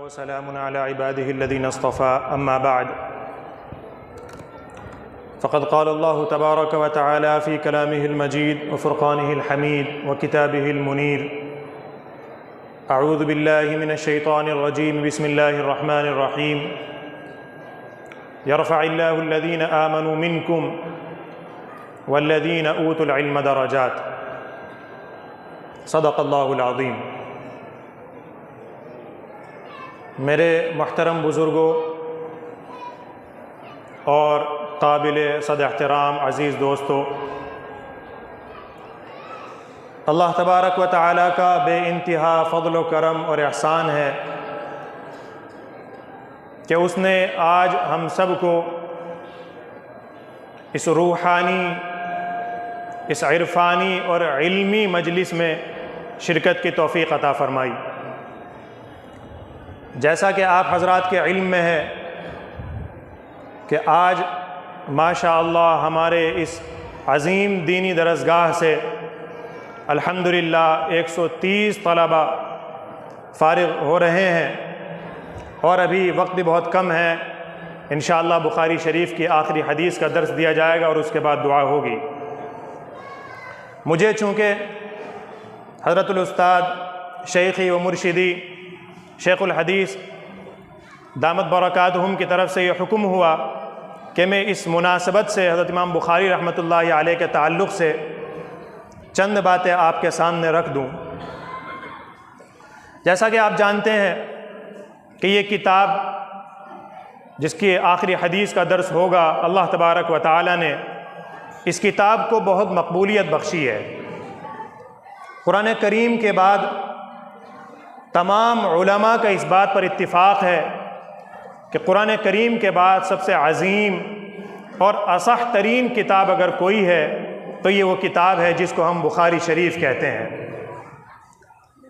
وسلام على عباده الذين اصطفى أما بعد فقد قال الله تبارك وتعالى في كلامه المجيد وفرقانه الحميد وكتابه المنير أعوذ بالله من الشيطان الرجيم بسم الله الرحمن الرحيم يرفع الله الذين آمنوا منكم والذين أوتوا العلم درجات صدق اللہ العظیم۔ میرے محترم بزرگوں اور قابل صد احترام عزیز دوستو، اللہ تبارک و تعالیٰ کا بے انتہا فضل و کرم اور احسان ہے کہ اس نے آج ہم سب کو اس روحانی، اس عرفانی اور علمی مجلس میں شرکت کی توفیق عطا فرمائی۔ جیسا کہ آپ حضرات کے علم میں ہے کہ آج ماشاء اللہ ہمارے اس عظیم دینی درسگاہ سے الحمدللہ 130 طلبہ فارغ ہو رہے ہیں، اور ابھی وقت بھی بہت کم ہے۔ انشاءاللہ بخاری شریف کی آخری حدیث کا درس دیا جائے گا اور اس کے بعد دعا ہوگی۔ مجھے چونکہ حضرت الاستاذ شیخی و مرشدی شیخ الحدیث دامت برکاتہم کی طرف سے یہ حکم ہوا کہ میں اس مناسبت سے حضرت امام بخاری رحمۃ اللہ علیہ کے تعلق سے چند باتیں آپ کے سامنے رکھ دوں۔ جیسا کہ آپ جانتے ہیں کہ یہ کتاب جس کی آخری حدیث کا درس ہوگا، اللہ تبارک و تعالی نے اس کتاب کو بہت مقبولیت بخشی ہے۔ قرآن کریم کے بعد تمام علماء کا اس بات پر اتفاق ہے کہ قرآن کریم کے بعد سب سے عظیم اور اصح ترین کتاب اگر کوئی ہے تو یہ وہ کتاب ہے جس کو ہم بخاری شریف کہتے ہیں۔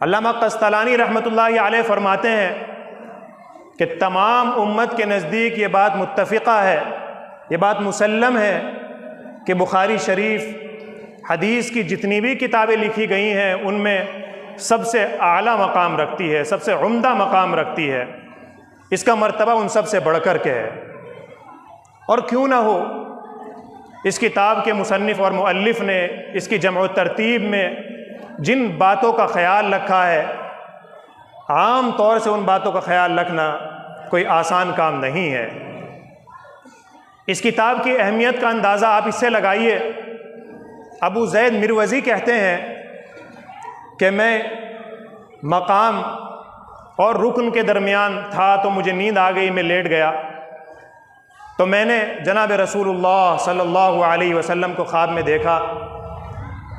علامہ قسطلانی رحمۃ اللہ علیہ فرماتے ہیں کہ تمام امت کے نزدیک یہ بات متفقہ ہے، یہ بات مسلم ہے کہ بخاری شریف حدیث کی جتنی بھی کتابیں لکھی گئی ہیں ان میں سب سے اعلیٰ مقام رکھتی ہے، سب سے عمدہ مقام رکھتی ہے، اس کا مرتبہ ان سب سے بڑھ کر کے ہے۔ اور کیوں نہ ہو، اس کتاب کے مصنف اور مؤلف نے اس کی جمع و ترتیب میں جن باتوں کا خیال رکھا ہے، عام طور سے ان باتوں کا خیال رکھنا کوئی آسان کام نہیں ہے۔ اس کتاب کی اہمیت کا اندازہ آپ اس سے لگائیے۔ ابو زید مروزی کہتے ہیں کہ میں مقام اور رکن کے درمیان تھا تو مجھے نیند آ گئی، میں لیٹ گیا، تو میں نے جناب رسول اللہ صلی اللہ علیہ وسلم کو خواب میں دیکھا۔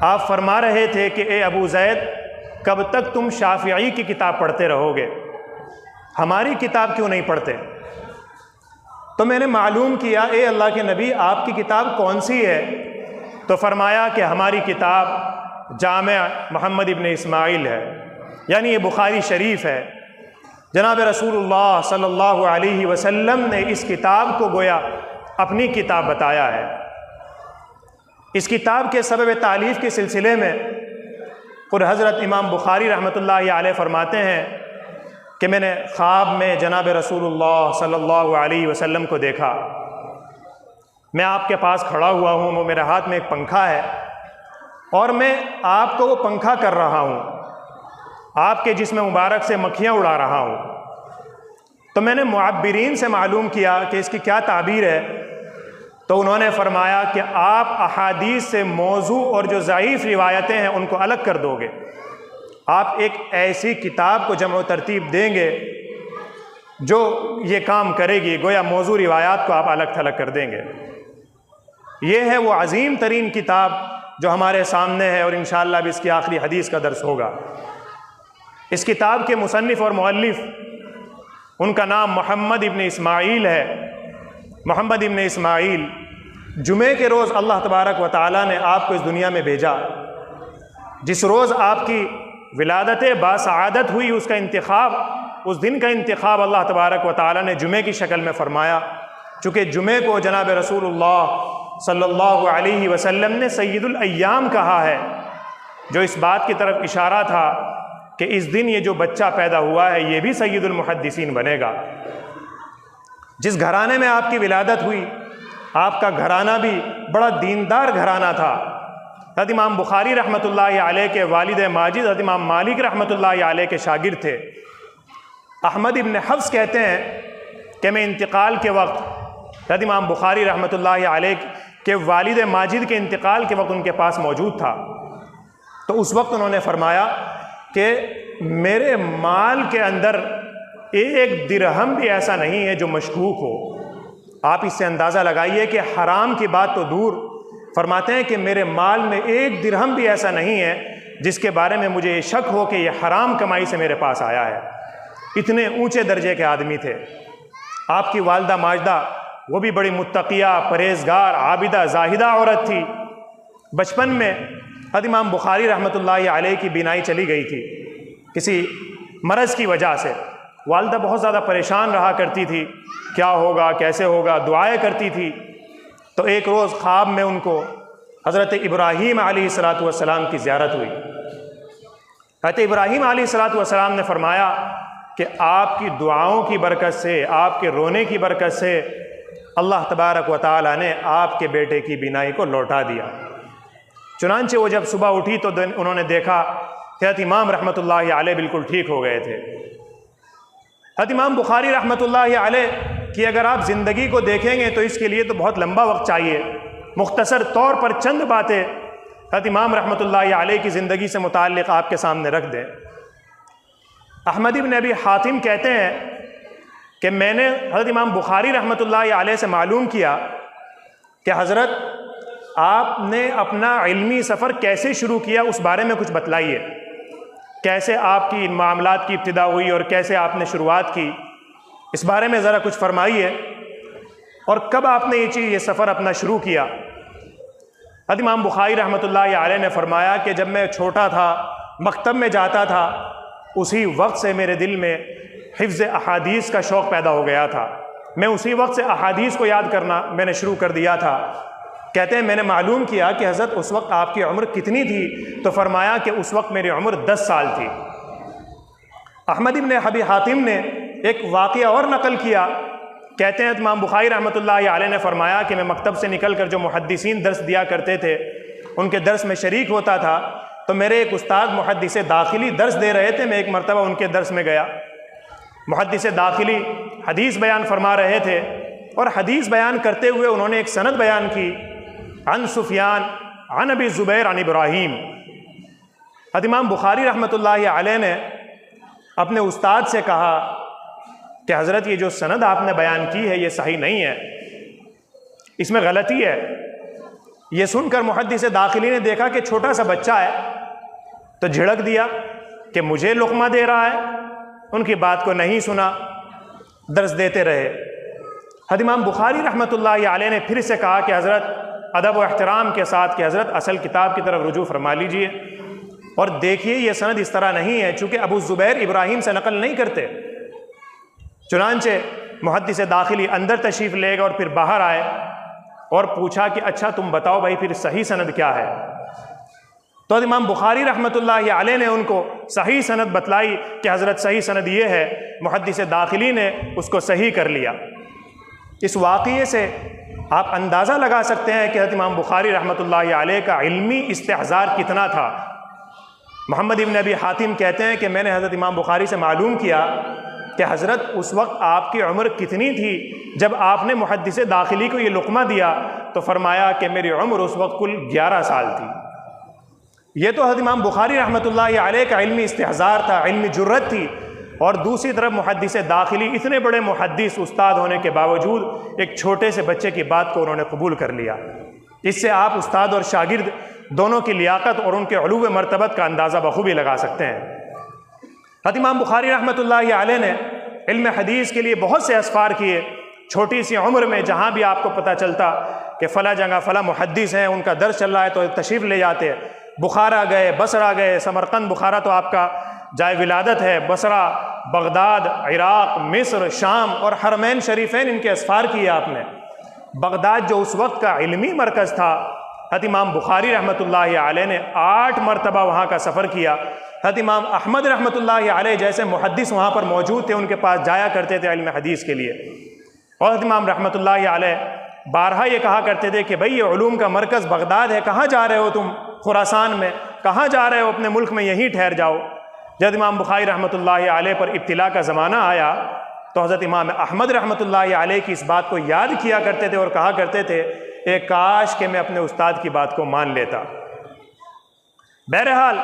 آپ فرما رہے تھے کہ اے ابو زید، کب تک تم شافعی کی کتاب پڑھتے رہو گے، ہماری کتاب کیوں نہیں پڑھتے؟ تو میں نے معلوم کیا، اے اللہ کے نبی آپ کی کتاب کون سی ہے؟ تو فرمایا کہ ہماری کتاب جامع محمد ابن اسماعیل ہے، یعنی یہ بخاری شریف ہے۔ جناب رسول اللہ صلی اللہ علیہ وسلم نے اس کتاب کو گویا اپنی کتاب بتایا ہے۔ اس کتاب کے سبب تالیف کے سلسلے میں خود حضرت امام بخاری رحمۃ اللہ علیہ فرماتے ہیں کہ میں نے خواب میں جناب رسول اللہ صلی اللہ علیہ وسلم کو دیکھا۔ میں آپ کے پاس کھڑا ہوا ہوں، وہ میرے ہاتھ میں ایک پنکھا ہے اور میں آپ کو وہ پنکھا کر رہا ہوں، آپ کے جسم مبارک سے مکھیاں اڑا رہا ہوں۔ تو میں نے معبرین سے معلوم کیا کہ اس کی کیا تعبیر ہے، تو انہوں نے فرمایا کہ آپ احادیث سے موضوع اور جو ضعیف روایتیں ہیں ان کو الگ کر دو گے، آپ ایک ایسی کتاب کو جمع و ترتیب دیں گے جو یہ کام کرے گی، گویا موضوع روایات کو آپ الگ تھلگ کر دیں گے۔ یہ ہے وہ عظیم ترین کتاب جو ہمارے سامنے ہے، اور انشاءاللہ اب اس کی آخری حدیث کا درس ہوگا۔ اس کتاب کے مصنف اور مؤلف، ان کا نام محمد ابن اسماعیل ہے۔ محمد ابن اسماعیل، جمعے کے روز اللہ تبارک و تعالیٰ نے آپ کو اس دنیا میں بھیجا۔ جس روز آپ کی ولادت باسعادت ہوئی، اس کا انتخاب، اس دن کا انتخاب اللہ تبارک و تعالیٰ نے جمعے کی شکل میں فرمایا، چونکہ جمعے کو جناب رسول اللہ صلی اللہ علیہ وسلم نے سید الایام کہا ہے، جو اس بات کی طرف اشارہ تھا کہ اس دن یہ جو بچہ پیدا ہوا ہے یہ بھی سید المحدثین بنے گا۔ جس گھرانے میں آپ کی ولادت ہوئی، آپ کا گھرانہ بھی بڑا دیندار گھرانہ تھا۔ حضرت امام بخاری رحمۃ اللہ علیہ کے والد ماجد حضرت امام مالک رحمۃ اللہ علیہ کے شاگرد تھے۔ احمد ابن حفص کہتے ہیں کہ میں انتقال کے وقت حضرت امام بخاری رحمۃ اللہ علیہ کے والد ماجد کے انتقال کے وقت ان کے پاس موجود تھا، تو اس وقت انہوں نے فرمایا کہ میرے مال کے اندر ایک درہم بھی ایسا نہیں ہے جو مشکوک ہو۔ آپ اس سے اندازہ لگائیے کہ حرام کی بات تو دور، فرماتے ہیں کہ میرے مال میں ایک درہم بھی ایسا نہیں ہے جس کے بارے میں مجھے یہ شک ہو کہ یہ حرام کمائی سے میرے پاس آیا ہے۔ اتنے اونچے درجے کے آدمی تھے۔ آپ کی والدہ ماجدہ وہ بھی بڑی متقیہ، پرہیزگار، عابدہ، زاہدہ عورت تھی۔ بچپن میں حضرت امام بخاری رحمۃ اللہ علیہ کی بینائی چلی گئی تھی کسی مرض کی وجہ سے۔ والدہ بہت زیادہ پریشان رہا کرتی تھی، کیا ہوگا، کیسے ہوگا، دعائیں کرتی تھی۔ تو ایک روز خواب میں ان کو حضرت ابراہیم علیہ السلام کی زیارت ہوئی۔ حضرت ابراہیم علیہ السلام نے فرمایا کہ آپ کی دعاؤں کی برکت سے، آپ کے رونے کی برکت سے اللہ تبارک و تعالیٰ نے آپ کے بیٹے کی بینائی کو لوٹا دیا۔ چنانچہ وہ جب صبح اٹھی تو انہوں نے دیکھا کہ حضرت امام رحمۃ اللہ علیہ بالکل ٹھیک ہو گئے تھے۔ حضرت امام بخاری رحمۃ اللہ علیہ کی اگر آپ زندگی کو دیکھیں گے تو اس کے لیے تو بہت لمبا وقت چاہیے۔ مختصر طور پر چند باتیں حضرت امام رحمۃ اللہ علیہ کی زندگی سے متعلق آپ کے سامنے رکھ دیں۔ احمد بن ابی حاتم کہتے ہیں کہ میں نے حضرت امام بخاری رحمۃ اللہ علیہ سے معلوم کیا کہ حضرت آپ نے اپنا علمی سفر کیسے شروع کیا، اس بارے میں کچھ بتلائیے۔ کیسے آپ کی ان معاملات کی ابتدا ہوئی اور کیسے آپ نے شروعات کی، اس بارے میں ذرا کچھ فرمائیے، اور کب آپ نے یہ سفر اپنا شروع کیا۔ حضرت امام بخاری رحمۃ اللہ علیہ نے فرمایا کہ جب میں چھوٹا تھا، مکتب میں جاتا تھا، اسی وقت سے میرے دل میں حفظ احادیث کا شوق پیدا ہو گیا تھا۔ میں اسی وقت سے احادیث کو یاد کرنا میں نے شروع کر دیا تھا۔ کہتے ہیں میں نے معلوم کیا کہ حضرت اس وقت آپ کی عمر کتنی تھی، تو فرمایا کہ اس وقت میری عمر 10 سال تھی۔ احمد بن ابی حاتم نے ایک واقعہ اور نقل کیا، کہتے ہیں امام بخاری رحمۃ اللہ علیہ نے فرمایا کہ میں مکتب سے نکل کر جو محدثین درس دیا کرتے تھے ان کے درس میں شریک ہوتا تھا، تو میرے ایک استاد محدث داخلی درس دے رہے تھے، میں ایک مرتبہ ان کے درس میں گیا۔ محدث داخلی حدیث بیان فرما رہے تھے، اور حدیث بیان کرتے ہوئے انہوں نے ایک سند بیان کی، عن سفیان عن ابی زبیر عن ابراہیم۔ حضرت امام بخاری رحمۃ اللہ علیہ نے اپنے استاد سے کہا کہ حضرت یہ جو سند آپ نے بیان کی ہے یہ صحیح نہیں ہے، اس میں غلطی ہے۔ یہ سن کر محدث داخلی نے دیکھا کہ چھوٹا سا بچہ ہے، تو جھڑک دیا کہ مجھے لقمہ دے رہا ہے، ان کی بات کو نہیں سنا، درس دیتے رہے۔ حضرت امام بخاری رحمۃ اللہ علیہ نے پھر سے کہا کہ حضرت ادب و احترام کے ساتھ کہ حضرت اصل کتاب کی طرف رجوع فرما لیجئے، اور دیکھیے یہ سند اس طرح نہیں ہے، چونکہ ابو زبیر ابراہیم سے نقل نہیں کرتے۔ چنانچہ محدث داخلی اندر تشریف لے گئے اور پھر باہر آئے اور پوچھا کہ اچھا تم بتاؤ بھائی پھر صحیح سند کیا ہے۔ تو امام بخاری رحمۃ اللہ علیہ نے ان کو صحیح سند بتلائی کہ حضرت صحیح سند یہ ہے۔ محدث داخلی نے اس کو صحیح کر لیا۔ اس واقعے سے آپ اندازہ لگا سکتے ہیں کہ حضرت امام بخاری رحمۃ اللہ علیہ کا علمی استحضار کتنا تھا۔ محمد ابن ابی حاتم کہتے ہیں کہ میں نے حضرت امام بخاری سے معلوم کیا کہ حضرت اس وقت آپ کی عمر کتنی تھی جب آپ نے محدث داخلی کو یہ لقمہ دیا، تو فرمایا کہ میری عمر اس وقت کل 11 سال تھی۔ یہ تو حضرت امام بخاری رحمۃ اللہ علیہ کا علمی استحضار تھا، علمی جرت تھی، اور دوسری طرف محدث داخلی اتنے بڑے محدث استاد ہونے کے باوجود ایک چھوٹے سے بچے کی بات کو انہوں نے قبول کر لیا۔ اس سے آپ استاد اور شاگرد دونوں کی لیاقت اور ان کے علو مرتبت کا اندازہ بخوبی لگا سکتے ہیں۔ حضرت امام بخاری رحمۃ اللہ علیہ نے علم حدیث کے لیے بہت سے اسفار کیے۔ چھوٹی سی عمر میں جہاں بھی آپ کو پتہ چلتا کہ فلاں جگہ فلاں محدث ہیں، ان کا درس چل رہا ہے تو تشریف لے جاتے۔ بخارا گئے، بصرہ گئے، سمرقند بخارا تو آپ کا جائے ولادت ہے، بصرہ، بغداد، عراق، مصر، شام اور حرمین شریفین، ان کے اسفار کیے آپ نے۔ بغداد جو اس وقت کا علمی مرکز تھا، حضرت امام بخاری رحمۃ اللہ علیہ نے 8 مرتبہ وہاں کا سفر کیا۔ حضرت امام احمد رحمۃ اللہ علیہ جیسے محدث وہاں پر موجود تھے، ان کے پاس جایا کرتے تھے علم حدیث کے لیے، اور حضرت امام رحمۃ اللہ علیہ بارہا یہ کہا کرتے تھے کہ بھئی یہ علوم کا مرکز بغداد ہے، کہاں جا رہے ہو تم خراسان میں، کہاں جا رہے ہو، اپنے ملک میں یہیں ٹھہر جاؤ۔ جب امام بخاری رحمۃ اللہ علیہ پر ابتلا کا زمانہ آیا تو حضرت امام احمد رحمۃ اللہ علیہ کی اس بات کو یاد کیا کرتے تھے اور کہا کرتے تھے اے کاش کہ میں اپنے استاد کی بات کو مان لیتا۔ بہرحال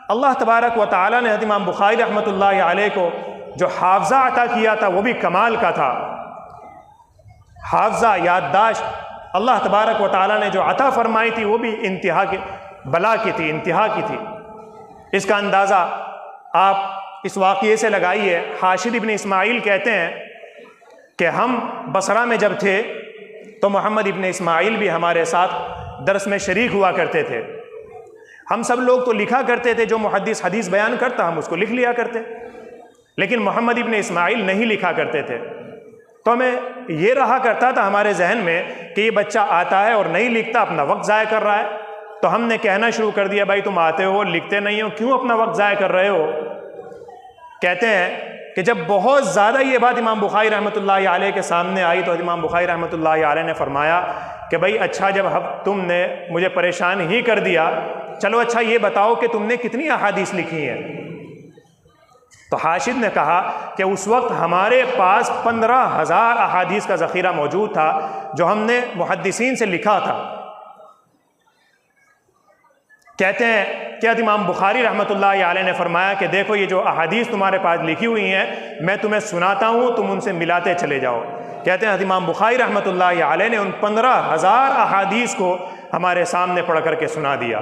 اللہ تبارک و تعالیٰ نے حضرت امام بخاری رحمۃ اللہ علیہ کو جو حافظہ عطا کیا تھا وہ بھی کمال کا تھا۔ حافظہ، یادداشت اللہ تبارک و تعالیٰ نے جو عطا فرمائی تھی وہ بھی انتہا کی بلا کی تھی، انتہا کی تھی۔ اس کا اندازہ آپ اس واقعے سے لگائیے۔ حاشد ابن اسماعیل کہتے ہیں کہ ہم بصرہ میں جب تھے تو محمد ابن اسماعیل بھی ہمارے ساتھ درس میں شریک ہوا کرتے تھے۔ ہم سب لوگ تو لکھا کرتے تھے، جو محدث حدیث بیان کرتا ہم اس کو لکھ لیا کرتے، لیکن محمد ابن اسماعیل نہیں لکھا کرتے تھے۔ تو ہمیں یہ رہا کرتا تھا ہمارے ذہن میں کہ یہ بچہ آتا ہے اور نہیں لکھتا، اپنا وقت ضائع کر رہا ہے۔ تو ہم نے کہنا شروع کر دیا بھائی تم آتے ہو لکھتے نہیں ہو، کیوں اپنا وقت ضائع کر رہے ہو؟ کہتے ہیں کہ جب بہت زیادہ یہ بات امام بخاری رحمۃ اللہ علیہ کے سامنے آئی تو امام بخاری رحمۃ اللہ علیہ نے فرمایا کہ بھائی اچھا جب تم نے مجھے پریشان ہی کر دیا، چلو اچھا یہ بتاؤ کہ تم نے کتنی احادیث لکھی ہیں؟ تو حاشد نے کہا کہ اس وقت ہمارے پاس 15,000 احادیث کا ذخیرہ موجود تھا جو ہم نے محدثین سے لکھا تھا۔ کہتے ہیں کہ امام بخاری رحمۃ اللہ علیہ نے فرمایا کہ دیکھو یہ جو احادیث تمہارے پاس لکھی ہوئی ہیں میں تمہیں سناتا ہوں، تم ان سے ملاتے چلے جاؤ۔ کہتے ہیں امام بخاری رحمۃ اللہ علیہ نے ان 15,000 احادیث کو ہمارے سامنے پڑھ کر کے سنا دیا۔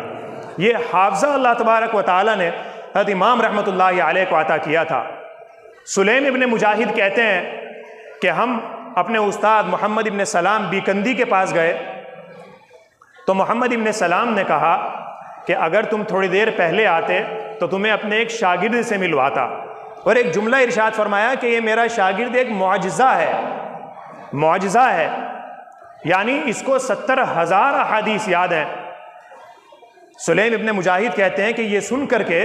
یہ حافظہ اللہ تبارک و تعالیٰ نے حضرت امام رحمۃ اللہ علیہ کو عطا کیا تھا۔ سلیم ابن مجاہد کہتے ہیں کہ ہم اپنے استاد محمد ابن سلام بیکندی کے پاس گئے تو محمد ابن سلام نے کہا کہ اگر تم تھوڑی دیر پہلے آتے تو تمہیں اپنے ایک شاگرد سے ملواتا، اور ایک جملہ ارشاد فرمایا کہ یہ میرا شاگرد ایک معجزہ ہے، معجزہ ہے، یعنی اس کو 70,000 احادیث یاد ہیں۔ سلیم ابن مجاہد کہتے ہیں کہ یہ سن کر کے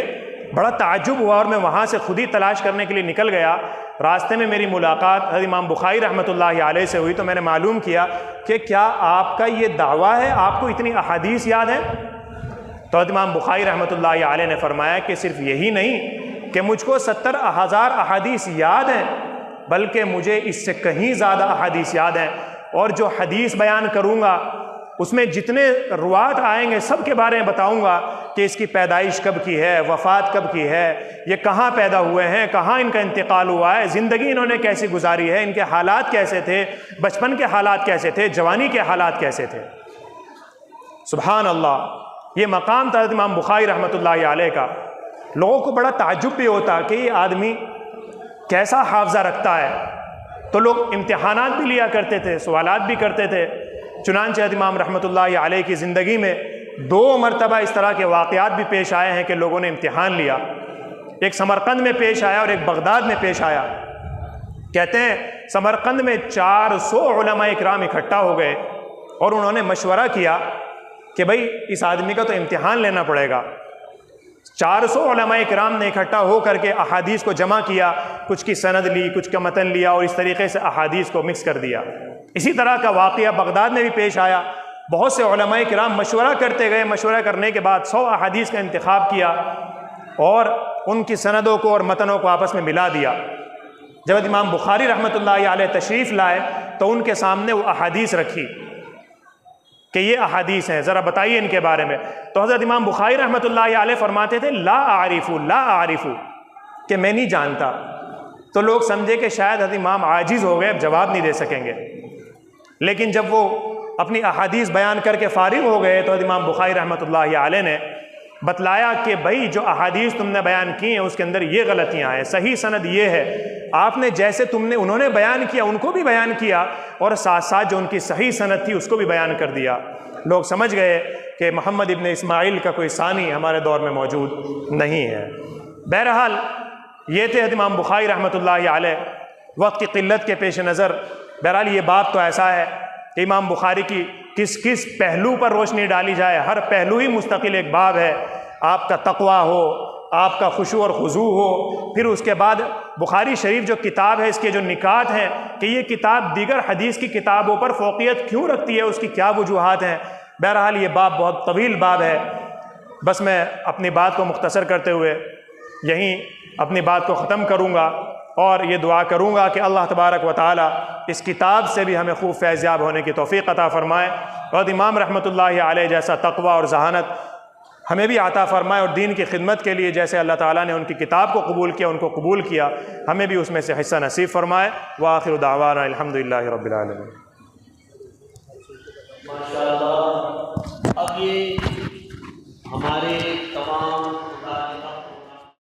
بڑا تعجب ہوا اور میں وہاں سے خود ہی تلاش کرنے کے لیے نکل گیا۔ راستے میں میری ملاقات حضرت امام بخاری رحمۃ اللہ علیہ سے ہوئی تو میں نے معلوم کیا کہ کیا آپ کا یہ دعویٰ ہے آپ کو اتنی احادیث یاد ہیں؟ تو حضرت امام بخاری رحمۃ اللہ علیہ نے فرمایا کہ صرف یہی نہیں کہ مجھ کو 70,000 احادیث یاد ہیں، بلکہ مجھے اس سے کہیں زیادہ احادیث یاد ہیں، اور جو حدیث بیان کروں گا اس میں جتنے روات آئیں گے سب کے بارے میں بتاؤں گا کہ اس کی پیدائش کب کی ہے، وفات کب کی ہے، یہ کہاں پیدا ہوئے ہیں، کہاں ان کا انتقال ہوا ہے، زندگی انہوں نے کیسی گزاری ہے، ان کے حالات کیسے تھے، بچپن کے حالات کیسے تھے، جوانی کے حالات کیسے تھے۔ سبحان اللہ، یہ مقام تھا حضرت امام بخاری رحمۃ اللہ علیہ کا۔ لوگوں کو بڑا تعجب بھی ہوتا کہ یہ آدمی کیسا حافظہ رکھتا ہے، تو لوگ امتحانات بھی لیا کرتے تھے، سوالات بھی کرتے تھے۔ چنانچہ حضرت امام رحمۃ اللہ علیہ کی زندگی میں 2 مرتبہ اس طرح کے واقعات بھی پیش آئے ہیں کہ لوگوں نے امتحان لیا۔ ایک سمرقند میں پیش آیا اور ایک بغداد میں پیش آیا۔ کہتے ہیں سمرقند میں 400 علماء اکرام اکٹھا ہو گئے اور انہوں نے مشورہ کیا کہ بھئی اس آدمی کا تو امتحان لینا پڑے گا۔ 400 علماء کرام نے اکٹھا ہو کر کے احادیث کو جمع کیا، کچھ کی سند لی، کچھ کا متن لیا اور اس طریقے سے احادیث کو مکس کر دیا۔ اسی طرح کا واقعہ بغداد میں بھی پیش آیا۔ بہت سے علماء کرام مشورہ کرتے گئے، مشورہ کرنے کے بعد 100 احادیث کا انتخاب کیا اور ان کی سندوں کو اور متنوں کو آپس میں ملا دیا۔ جب امام بخاری رحمۃ اللہ علیہ تشریف لائے تو ان کے سامنے وہ احادیث رکھی کہ یہ احادیث ہیں، ذرا بتائیے ان کے بارے میں۔ تو حضرت امام بخاری رحمۃ اللہ علیہ فرماتے تھے لا اعرف، کہ میں نہیں جانتا۔ تو لوگ سمجھے کہ شاید حضرت امام عاجز ہو گئے، اب جواب نہیں دے سکیں گے۔ لیکن جب وہ اپنی احادیث بیان کر کے فارغ ہو گئے تو حضرت امام بخاری رحمۃ اللہ علیہ نے بتلایا کہ بھائی جو احادیث تم نے بیان کی ہیں اس کے اندر یہ غلطیاں ہیں، صحیح سند یہ ہے، آپ نے جیسے انہوں نے بیان کیا ان کو بھی بیان کیا اور ساتھ ساتھ جو ان کی صحیح سند تھی اس کو بھی بیان کر دیا۔ لوگ سمجھ گئے کہ محمد ابن اسماعیل کا کوئی ثانی ہمارے دور میں موجود نہیں ہے۔ بہرحال یہ تھے امام بخاری رحمۃ اللہ علیہ۔ وقت کی قلت کے پیش نظر بہرحال یہ بات تو ایسا ہے کہ امام بخاری کی کس پہلو پر روشنی ڈالی جائے، ہر پہلو ہی مستقل ایک باب ہے۔ آپ کا تقویٰ ہو، آپ کا خشوع اور خضوع ہو۔ پھر اس کے بعد بخاری شریف جو کتاب ہے، اس کے جو نکات ہیں کہ یہ کتاب دیگر حدیث کی کتابوں پر فوقیت کیوں رکھتی ہے، اس کی کیا وجوہات ہیں۔ بہرحال یہ باب بہت طویل باب ہے، بس میں اپنی بات کو مختصر کرتے ہوئے یہیں اپنی بات کو ختم کروں گا، اور یہ دعا کروں گا کہ اللہ تبارک و تعالی اس کتاب سے بھی ہمیں خوب فیض یاب ہونے کی توفیق عطا فرمائے، اور امام رحمۃ اللہ علیہ جیسا تقوی اور ذہانت ہمیں بھی عطا فرمائے، اور دین کی خدمت کے لیے جیسے اللہ تعالیٰ نے ان کی کتاب کو قبول کیا، ان کو قبول کیا، ہمیں بھی اس میں سے حصہ نصیب فرمائے۔ وآخر دعوانا الحمدللہ رب العالمین۔ ماشاءاللہ، اب یہ ہمارے تمام